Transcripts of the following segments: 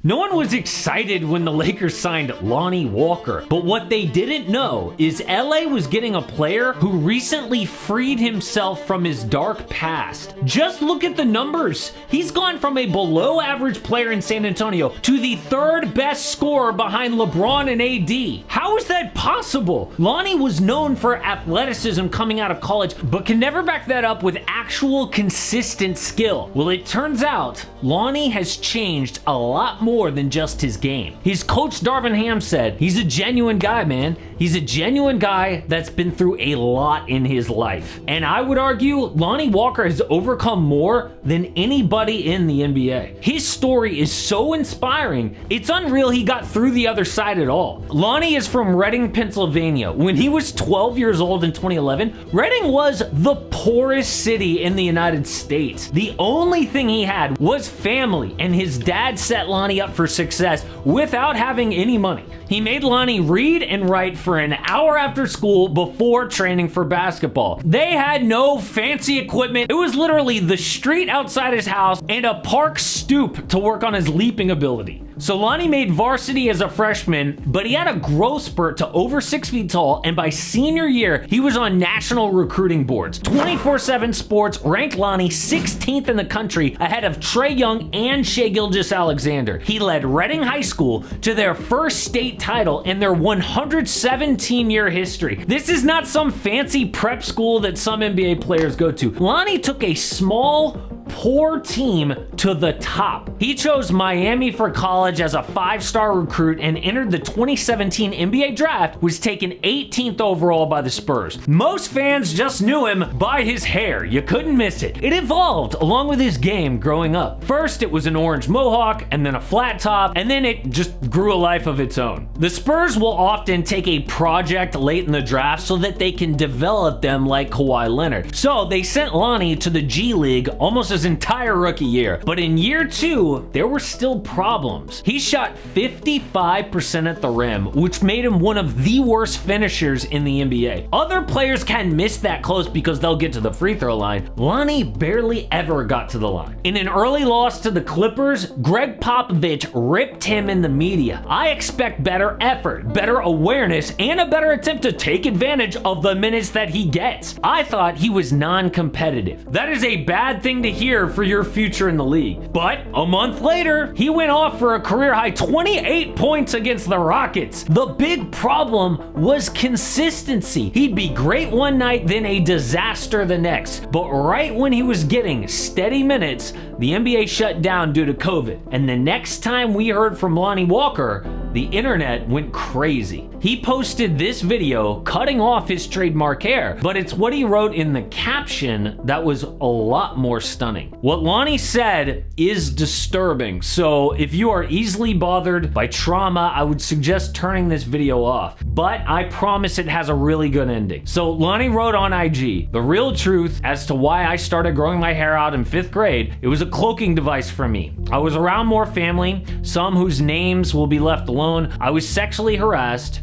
No one was excited when the Lakers signed Lonnie Walker, but what they didn't know is LA was getting a player who recently freed himself from his dark past. Just look at the numbers. He's gone from a below average player in San Antonio to the third best scorer behind LeBron and AD. How is that possible? Lonnie was known for athleticism coming out of college, but can never back that up with actual consistent skill. Well, it turns out Lonnie has changed a lot more than just his game. His coach Darvin Ham said, he's a genuine guy, man. He's a genuine guy that's been through a lot in his life. And I would argue Lonnie Walker has overcome more than anybody in the NBA. His story is so inspiring, it's unreal he got through the other side at all. Lonnie is from Reading, Pennsylvania. When he was 12 years old in 2011, Reading was the poorest city in the United States. The only thing he had was family, and his dad set Lonnie up for success without having any money. He made Lonnie read and write for an hour after school before training for basketball. They had no fancy equipment. It was literally the street outside his house and a park stoop to work on his leaping ability. So Lonnie made varsity as a freshman, but he had a growth spurt to over 6 feet tall, and by senior year, he was on national recruiting boards. 24/7 Sports ranked Lonnie 16th in the country ahead of Trae Young and Shai Gilgeous-Alexander. He led Reading High School to their first state title in their 117-year history. This is not some fancy prep school that some NBA players go to. Lonnie took a small, poor team to the top. He chose Miami for college as a 5-star recruit and entered the 2017 NBA draft, was taken 18th overall by the Spurs. Most fans just knew him by his hair. You couldn't miss it. It evolved along with his game growing up. First, it was an orange mohawk, and then a flat top, and then it just grew a life of its own. The Spurs will often take a project late in the draft so that they can develop them like Kawhi Leonard. So they sent Lonnie to the G League almost his entire rookie year. But in year 2, there were still problems. He shot 55% at the rim, which made him one of the worst finishers in the NBA. Other players can miss that close because they'll get to the free throw line. Lonnie barely ever got to the line. In an early loss to the Clippers, Greg Popovich ripped him in the media. I expect better effort, better awareness, and a better attempt to take advantage of the minutes that he gets. I thought he was non-competitive. That is a bad thing to hear for your future in the league. But a month later, he went off for a career-high 28 points against the Rockets. The big problem was consistency. He'd be great one night, then a disaster the next. But right when he was getting steady minutes, the NBA shut down due to COVID. And the next time we heard from Lonnie Walker, the internet went crazy. He posted this video cutting off his trademark hair, but it's what he wrote in the caption that was a lot more stunning. What Lonnie said is disturbing, so if you are easily bothered by trauma, I would suggest turning this video off. But I promise it has a really good ending. So Lonnie wrote on IG, the real truth as to why I started growing my hair out in 5th grade, it was a cloaking device for me. I was around more family, some whose names will be left alone. I was sexually harassed,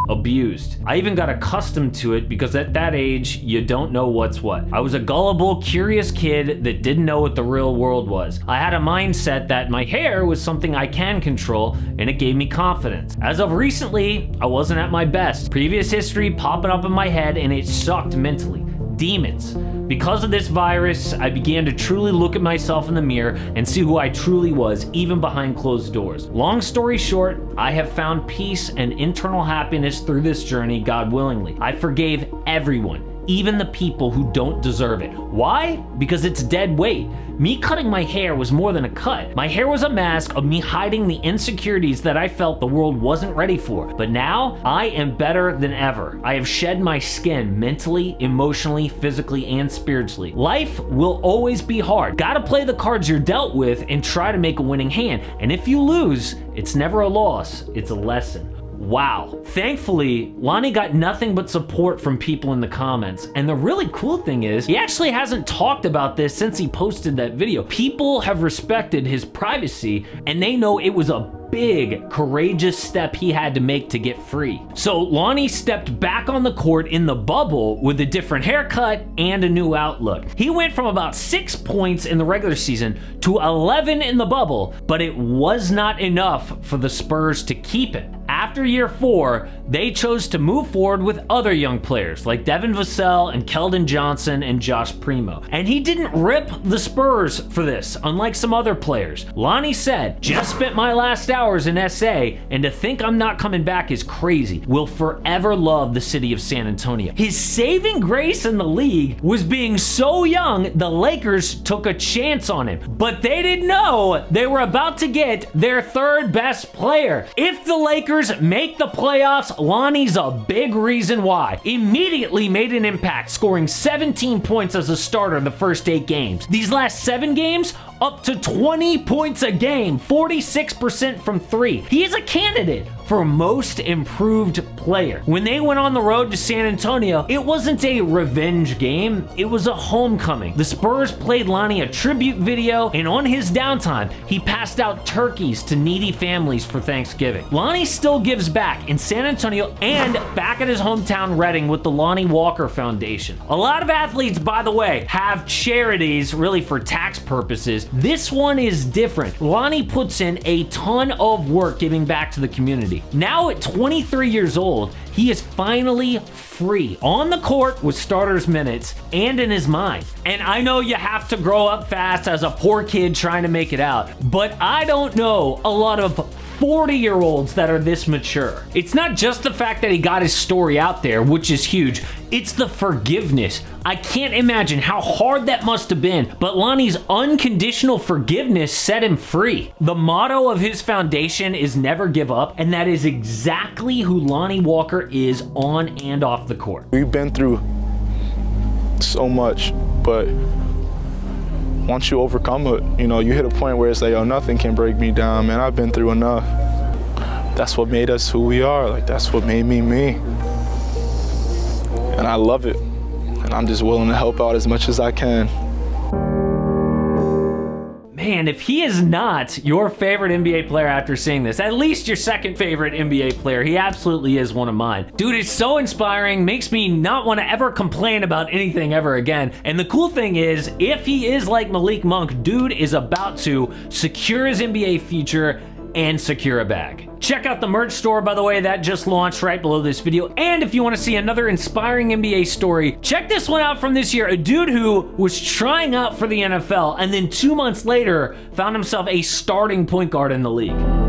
abused. I even got accustomed to it because at that age, you don't know what's what. I was a gullible, curious kid that didn't know what the real world was. I had a mindset that my hair was something I can control, and it gave me confidence. As of recently, I wasn't at my best. Previous history popping up in my head, and it sucked mentally. Demons. Because of this virus, I began to truly look at myself in the mirror and see who I truly was, even behind closed doors. Long story short, I have found peace and internal happiness through this journey, God willingly. I forgave everyone, even the people who don't deserve it. Why? Because it's dead weight. Me cutting my hair was more than a cut. My hair was a mask of me hiding the insecurities that I felt the world wasn't ready for. But now, I am better than ever. I have shed my skin mentally, emotionally, physically, and spiritually. Life will always be hard. Gotta play the cards you're dealt with and try to make a winning hand. And if you lose, it's never a loss, it's a lesson. Wow. Thankfully, Lonnie got nothing but support from people in the comments. And the really cool thing is, he actually hasn't talked about this since he posted that video. People have respected his privacy, and they know it was a big, courageous step he had to make to get free. So Lonnie stepped back on the court in the bubble with a different haircut and a new outlook. He went from about 6 points in the regular season to 11 in the bubble, but it was not enough for the Spurs to keep it. After year 4, they chose to move forward with other young players like Devin Vassell and Keldon Johnson and Josh Primo. And he didn't rip the Spurs for this, unlike some other players. Lonnie said, "Just spent my last hours in SA, and to think I'm not coming back is crazy. Will forever love the city of San Antonio." His saving grace in the league was being so young, the Lakers took a chance on him. But they didn't know they were about to get their third best player. If the Lakers make the playoffs, Lonnie's a big reason why. Immediately made an impact, scoring 17 points as a starter the first 8 games. These last 7 games, up to 20 points a game, 46% from 3. He is a candidate for most improved player. When they went on the road to San Antonio, it wasn't a revenge game, it was a homecoming. The Spurs played Lonnie a tribute video, and on his downtime, he passed out turkeys to needy families for Thanksgiving. Lonnie still gives back in San Antonio and back at his hometown Reading with the Lonnie Walker Foundation. A lot of athletes, by the way, have charities really for tax purposes. This one is different. Lonnie puts in a ton of work giving back to the community. Now at 23 years old, he is finally free on the court with starters minutes and in his mind. And I know you have to grow up fast as a poor kid trying to make it out, but I don't know a lot of 40-year-olds that are this mature. It's not just the fact that he got his story out there, which is huge. It's the forgiveness. I can't imagine how hard that must have been, but Lonnie's unconditional forgiveness set him free. The motto of his foundation is never give up, and that is exactly who Lonnie Walker is on and off the court. We've been through so much, but once you overcome it, you hit a point where it's like, oh, nothing can break me down, man. I've been through enough. That's what made us who we are. Like, that's what made me me. And I love it. And I'm just willing to help out as much as I can. Man, if he is not your favorite NBA player after seeing this, at least your second favorite NBA player, he absolutely is one of mine. Dude is so inspiring, makes me not want to ever complain about anything ever again. And the cool thing is, if he is like Malik Monk, dude is about to secure his NBA future and secure a bag. Check out the merch store, by the way, that just launched right below this video. And if you want to see another inspiring NBA story, check this one out from this year. A dude who was trying out for the NFL and then 2 months later found himself a starting point guard in the league.